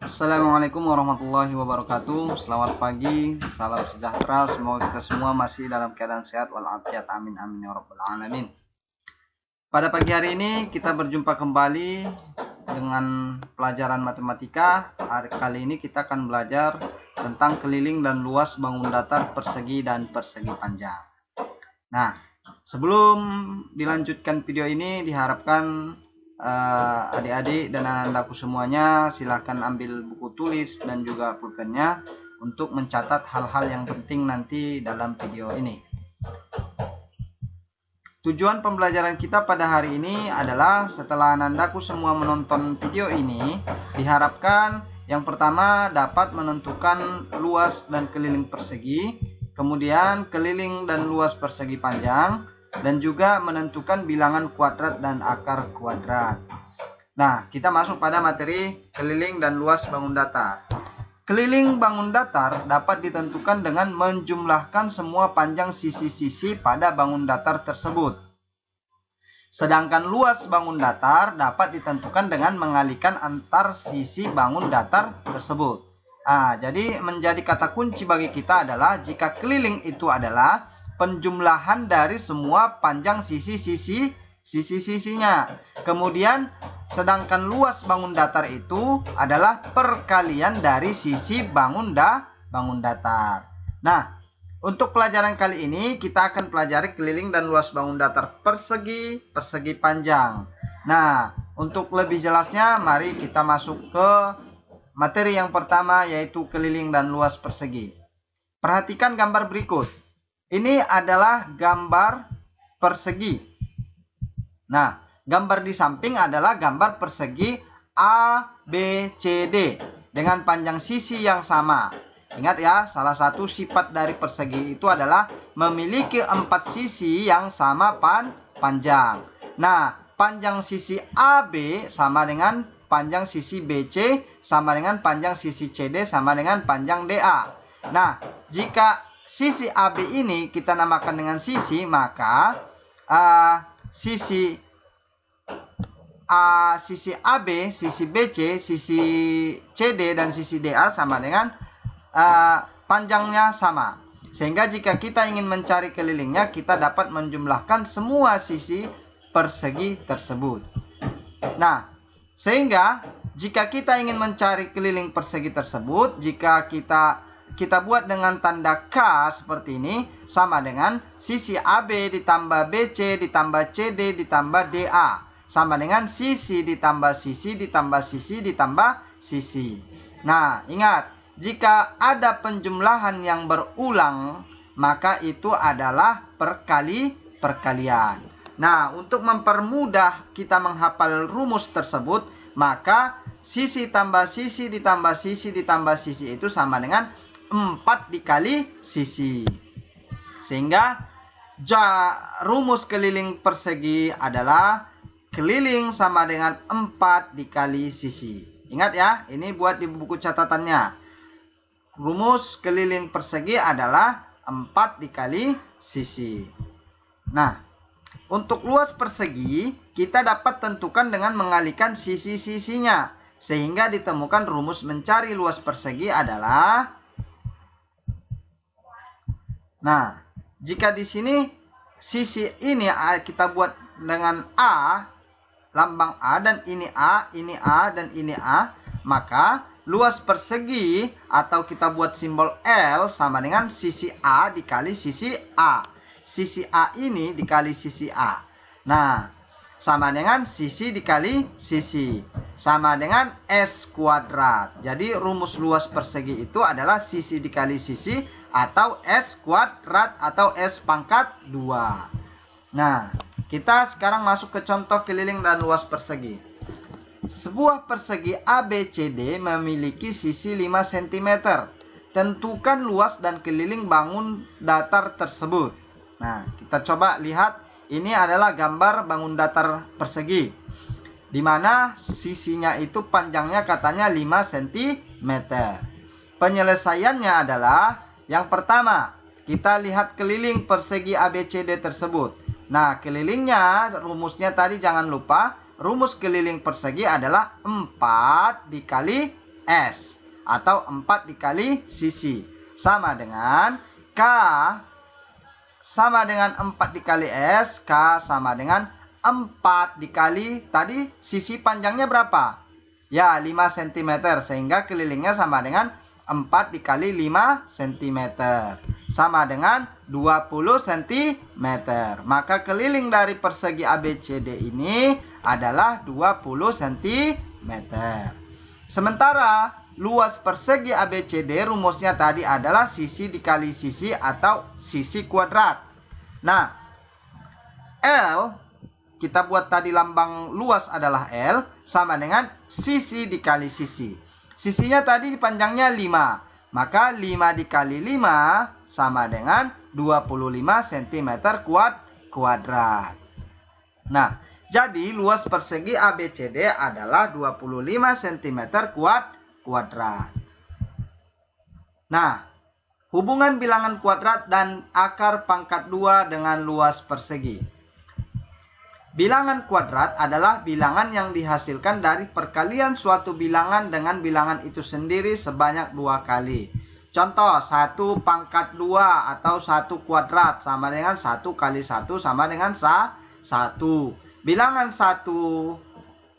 Assalamualaikum warahmatullahi wabarakatuh. Selamat pagi, salam sejahtera. Semoga kita semua masih dalam keadaan sehat walafiat. Amin amin ya rabbal alamin. Pada pagi hari ini kita berjumpa kembali dengan pelajaran matematika. Kali ini kita akan belajar tentang keliling dan luas bangun datar persegi dan persegi panjang. Nah, sebelum dilanjutkan video ini, diharapkan adik-adik dan anak-anakku semuanya silahkan ambil buku tulis dan juga pulpennya untuk mencatat hal-hal yang penting nanti dalam video ini. Tujuan pembelajaran kita pada hari ini adalah setelah anak-anakku semua menonton video ini, diharapkan yang pertama dapat menentukan luas dan keliling persegi, kemudian keliling dan luas persegi panjang, dan juga menentukan bilangan kuadrat dan akar kuadrat. Nah, kita masuk pada materi keliling dan luas bangun datar. Keliling bangun datar dapat ditentukan dengan menjumlahkan semua panjang sisi-sisi pada bangun datar tersebut. Sedangkan luas bangun datar dapat ditentukan dengan mengalihkan antar sisi bangun datar tersebut. Nah, jadi menjadi kata kunci bagi kita adalah jika keliling itu adalah penjumlahan dari semua panjang sisi-sisinya. Kemudian sedangkan luas bangun datar itu adalah perkalian dari sisi bangun datar. Nah, untuk pelajaran kali ini kita akan pelajari keliling dan luas bangun datar persegi, persegi panjang. Nah, untuk lebih jelasnya mari kita masuk ke materi yang pertama, yaitu keliling dan luas persegi. Perhatikan gambar berikut. Ini adalah gambar persegi. Nah, gambar di samping adalah gambar persegi ABCD dengan panjang sisi yang sama. Ingat ya, salah satu sifat dari persegi itu adalah memiliki 4 sisi yang sama panjang. Nah, panjang sisi AB sama dengan panjang sisi BC sama dengan panjang sisi CD sama dengan panjang DA. Nah, jika sisi AB ini kita namakan dengan sisi, maka sisi AB, sisi BC, sisi CD, dan sisi DA sama dengan panjangnya sama. Sehingga jika kita ingin mencari kelilingnya, kita dapat menjumlahkan semua sisi persegi tersebut. Nah, sehingga jika kita ingin mencari keliling persegi tersebut, jika kita buat dengan tanda K seperti ini, sama dengan sisi AB ditambah BC ditambah CD ditambah DA, sama dengan sisi ditambah sisi ditambah sisi ditambah sisi. Nah, ingat, jika ada penjumlahan yang berulang, maka itu adalah perkalian. Nah, untuk mempermudah kita menghafal rumus tersebut, maka sisi tambah sisi ditambah sisi ditambah sisi itu sama dengan 4 dikali sisi. Sehingga rumus keliling persegi adalah keliling sama dengan 4 dikali sisi. Ingat ya, ini buat di buku catatannya. Rumus keliling persegi adalah 4 dikali sisi. Nah, untuk luas persegi kita dapat tentukan dengan mengalihkan sisi-sisinya. Sehingga ditemukan rumus mencari luas persegi adalah, nah, jika di sini sisi ini kita buat dengan A, lambang A, dan ini A, ini A, dan ini A, maka luas persegi atau kita buat simbol L sama dengan sisi A dikali sisi A. Sisi A ini dikali sisi A. Nah, sama dengan sisi dikali sisi, sama dengan S kuadrat. Jadi rumus luas persegi itu adalah sisi dikali sisi atau S kuadrat atau S pangkat 2. Nah, kita sekarang masuk ke contoh keliling dan luas persegi. Sebuah persegi ABCD memiliki sisi 5 cm. Tentukan luas dan keliling bangun datar tersebut. Nah, kita coba lihat. Ini adalah gambar bangun datar persegi, di mana sisinya itu panjangnya katanya 5 cm. Penyelesaiannya adalah, yang pertama, kita lihat keliling persegi ABCD tersebut. Nah, kelilingnya, rumusnya tadi jangan lupa, rumus keliling persegi adalah 4 dikali S, atau 4 dikali sisi, sama dengan K sama dengan 4 dikali S, K sama dengan 4 dikali, tadi sisi panjangnya berapa? Ya, 5 cm, sehingga kelilingnya sama dengan 4 dikali 5 cm, sama dengan 20 cm. Maka keliling dari persegi ABCD ini adalah 20 cm. Sementara luas persegi ABCD rumusnya tadi adalah sisi dikali sisi atau sisi kuadrat. Nah, L, kita buat tadi lambang luas adalah L, sama dengan sisi dikali sisi. Sisinya tadi panjangnya 5. Maka 5 dikali 5 sama dengan 25 cm kuadrat. Nah, jadi luas persegi ABCD adalah 25 cm kuadrat. Nah, hubungan bilangan kuadrat dan akar pangkat 2 dengan luas persegi. Bilangan kuadrat adalah bilangan yang dihasilkan dari perkalian suatu bilangan dengan bilangan itu sendiri sebanyak 2 kali. Contoh, 1 pangkat 2 atau 1 kuadrat sama dengan 1 kali 1 sama dengan 1. Bilangan 1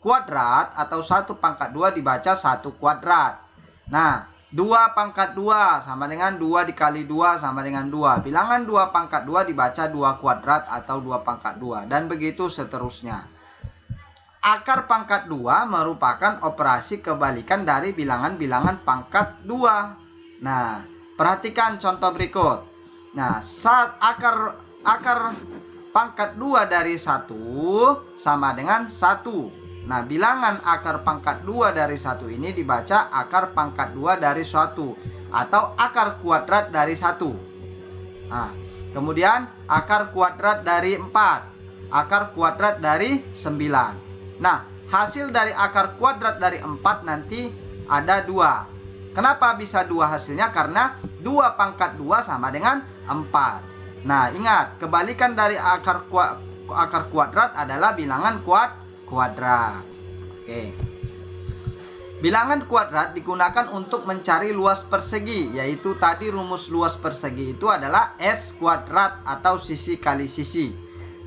kuadrat atau 1 pangkat 2 dibaca 1 kuadrat. Nah, 2 pangkat 2 sama dengan 2 dikali 2 sama dengan 2. Bilangan 2 pangkat 2 dibaca 2 kuadrat atau 2 pangkat 2. Dan begitu seterusnya. Akar pangkat 2 merupakan operasi kebalikan dari bilangan-bilangan pangkat 2. Nah, perhatikan contoh berikut. Nah, akar pangkat 2 dari 1 sama dengan 1. Nah, bilangan akar pangkat 2 dari 1 ini dibaca akar pangkat 2 dari 1 atau akar kuadrat dari 1. Nah, kemudian akar kuadrat dari 4, akar kuadrat dari 9. Nah, hasil dari akar kuadrat dari 4 nanti ada 2. Kenapa bisa 2 hasilnya? Karena 2 pangkat 2 sama dengan 4. Nah, ingat, kebalikan dari akar kuadrat adalah bilangan kuadrat. Oke. Bilangan kuadrat digunakan untuk mencari luas persegi, yaitu tadi rumus luas persegi itu adalah S kuadrat atau sisi kali sisi.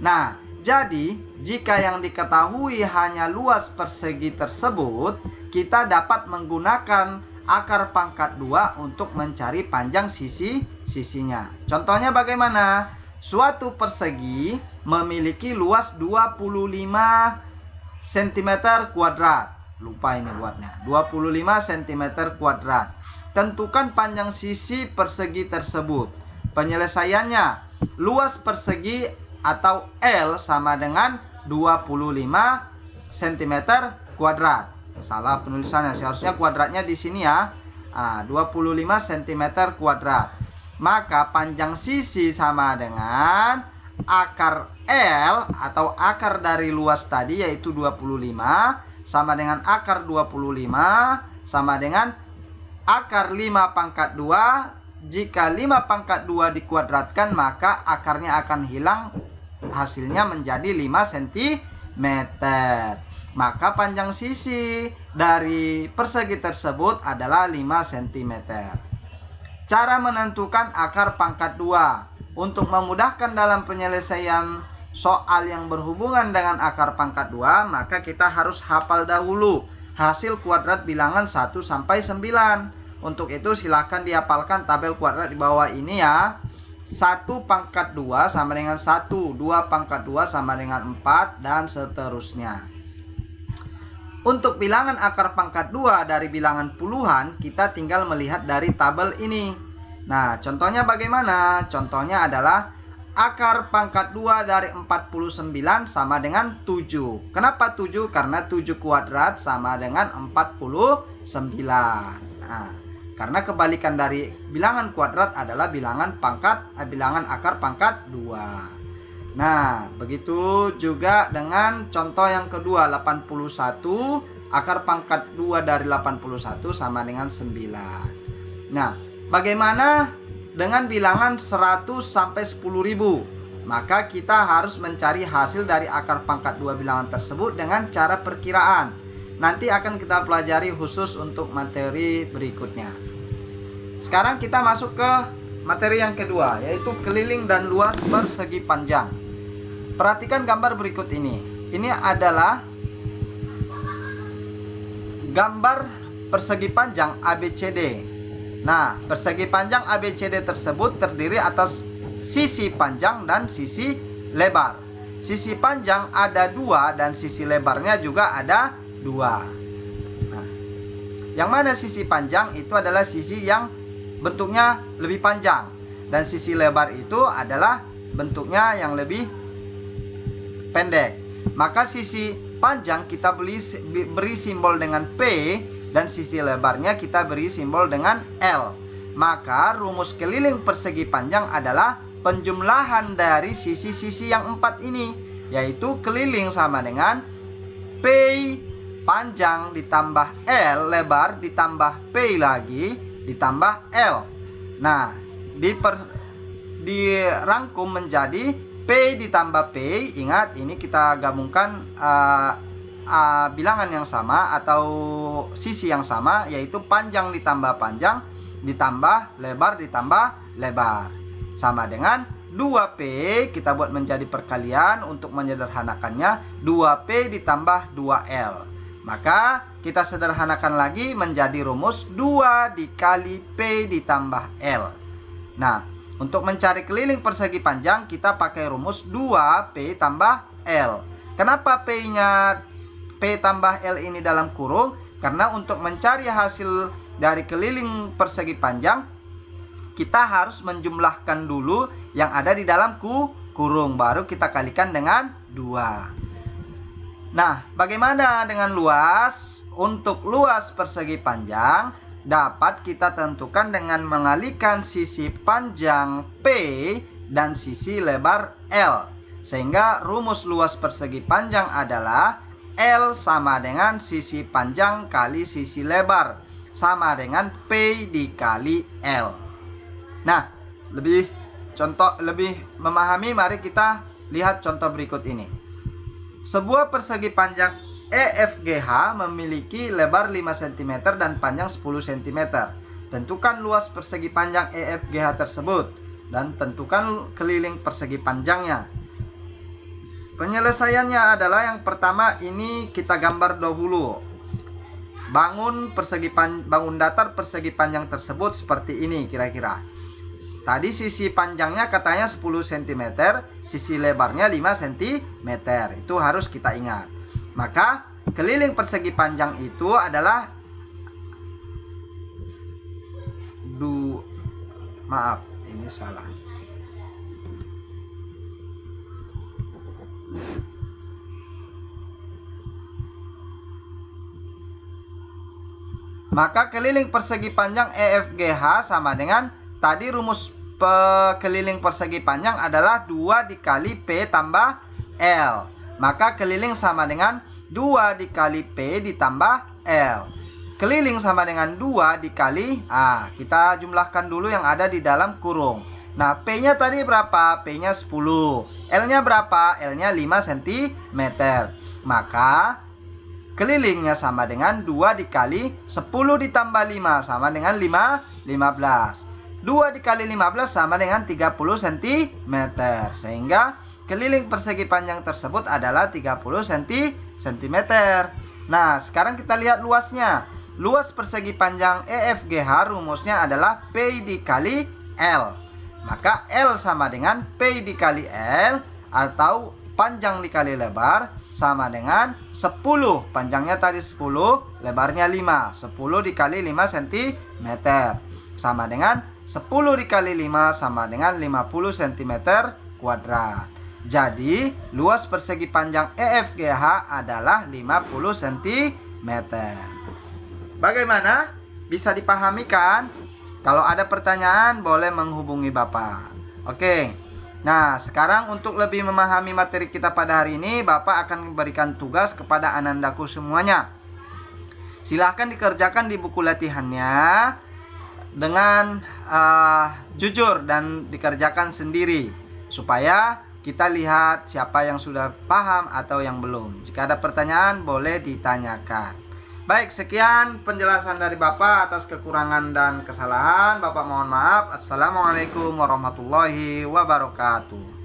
Nah, jadi jika yang diketahui hanya luas persegi tersebut, kita dapat menggunakan akar pangkat 2 untuk mencari panjang sisinya. Contohnya bagaimana? Suatu persegi memiliki luas 25 cm kuadrat. Lupa ini buatnya. 25 cm kuadrat. Tentukan panjang sisi persegi tersebut. Penyelesaiannya, luas persegi atau L sama dengan 25 cm kuadrat. Salah penulisannya, seharusnya kuadratnya di sini ya. 25 cm kuadrat. Maka panjang sisi sama dengan akar L atau akar dari luas tadi yaitu 25 sama dengan akar 25 sama dengan akar 5 pangkat 2. Jika 5 pangkat 2 dikuadratkan maka akarnya akan hilang, hasilnya menjadi 5 cm. Maka panjang sisi dari persegi tersebut adalah 5 cm. Cara menentukan akar pangkat 2. Untuk memudahkan dalam penyelesaian soal yang berhubungan dengan akar pangkat 2, maka kita harus hafal dahulu hasil kuadrat bilangan 1 sampai 9. Untuk itu silakan dihafalkan tabel kuadrat di bawah ini ya. 1 pangkat 2 sama dengan 1, 2 pangkat 2 sama dengan 4, dan seterusnya. Untuk bilangan akar pangkat 2 dari bilangan puluhan, kita tinggal melihat dari tabel ini. Nah, contohnya bagaimana? Contohnya adalah akar pangkat 2 dari 49 sama dengan 7. Kenapa 7? Karena 7 kuadrat sama dengan 49. Nah, karena kebalikan dari bilangan kuadrat adalah bilangan akar pangkat 2. Nah, begitu juga dengan contoh yang kedua, 81. Akar pangkat 2 dari 81 sama dengan 9. Nah, bagaimana dengan bilangan 100 sampai 10.000? Maka kita harus mencari hasil dari akar pangkat 2 bilangan tersebut dengan cara perkiraan. nanti akan kita pelajari khusus untuk materi berikutnya. Sekarang kita masuk ke materi yang kedua, yaitu keliling dan luas persegi panjang. Perhatikan gambar berikut ini. Ini adalah gambar persegi panjang ABCD. Nah, persegi panjang ABCD tersebut terdiri atas sisi panjang dan sisi lebar. Sisi panjang ada 2 dan sisi lebarnya juga ada 2. Nah, yang mana sisi panjang itu adalah sisi yang bentuknya lebih panjang, dan sisi lebar itu adalah bentuknya yang lebih pendek. Maka sisi panjang kita beri simbol dengan P, dan sisi lebarnya kita beri simbol dengan L. Maka rumus keliling persegi panjang adalah penjumlahan dari sisi-sisi yang 4 ini, yaitu keliling sama dengan P panjang ditambah L lebar ditambah P lagi ditambah L. Nah, dirangkum menjadi P ditambah P. Ingat, ini kita gabungkan bilangan yang sama atau sisi yang sama, yaitu panjang ditambah panjang ditambah lebar ditambah lebar, sama dengan 2P. Kita buat menjadi perkalian untuk menyederhanakannya, 2P ditambah 2L. Maka kita sederhanakan lagi menjadi rumus 2 dikali P ditambah L. Nah, untuk mencari keliling persegi panjang kita pakai rumus 2P tambah L. Kenapa P-nya P tambah L ini dalam kurung? Karena untuk mencari hasil dari keliling persegi panjang kita harus menjumlahkan dulu yang ada di dalam kurung, baru kita kalikan dengan 2. Nah, bagaimana dengan luas? Untuk luas persegi panjang dapat kita tentukan dengan mengalikan sisi panjang P dan sisi lebar L. Sehingga rumus luas persegi panjang adalah L sama dengan sisi panjang kali sisi lebar, sama dengan P dikali L. Nah, lebih memahami, mari kita lihat contoh berikut ini. Sebuah persegi panjang EFGH memiliki lebar 5 cm dan panjang 10 cm. Tentukan luas persegi panjang EFGH tersebut dan tentukan keliling persegi panjangnya. Penyelesaiannya adalah yang pertama, ini kita gambar dahulu. Bangun datar persegi panjang tersebut seperti ini kira-kira. Tadi sisi panjangnya katanya 10 cm, sisi lebarnya 5 cm. Itu harus kita ingat. Maka keliling persegi panjang itu adalah maaf, ini salah. Maka keliling persegi panjang EFGH sama dengan tadi rumus keliling persegi panjang adalah 2 dikali P tambah L. Maka keliling sama dengan 2 dikali P ditambah L. Keliling sama dengan 2 dikali, kita jumlahkan dulu yang ada di dalam kurung. Nah, P-nya tadi berapa? P-nya 10. L-nya berapa? L-nya 5 cm. Maka kelilingnya sama dengan 2 dikali 10 ditambah 5 sama dengan 15. 2 dikali 15 sama dengan 30 cm. Sehingga keliling persegi panjang tersebut adalah 30 cm. Nah, sekarang kita lihat luasnya. Luas persegi panjang EFGH rumusnya adalah P dikali L. Maka L sama dengan P dikali L atau panjang dikali lebar sama dengan 10. Panjangnya tadi 10, lebarnya 5. 10 dikali 5 cm sama dengan 10 dikali 5 sama dengan 50 cm kuadrat. Jadi, luas persegi panjang EFGH adalah 50 cm. Bagaimana? Bisa dipahami kan? Kalau ada pertanyaan boleh menghubungi Bapak. Oke. Nah, sekarang untuk lebih memahami materi kita pada hari ini, Bapak akan memberikan tugas kepada anandaku semuanya. Silahkan dikerjakan di buku latihannya dengan jujur dan dikerjakan sendiri, supaya kita lihat siapa yang sudah paham atau yang belum. Jika ada pertanyaan boleh ditanyakan. Baik, sekian penjelasan dari Bapak. Atas kekurangan dan kesalahan Bapak mohon maaf. Assalamualaikum warahmatullahi wabarakatuh.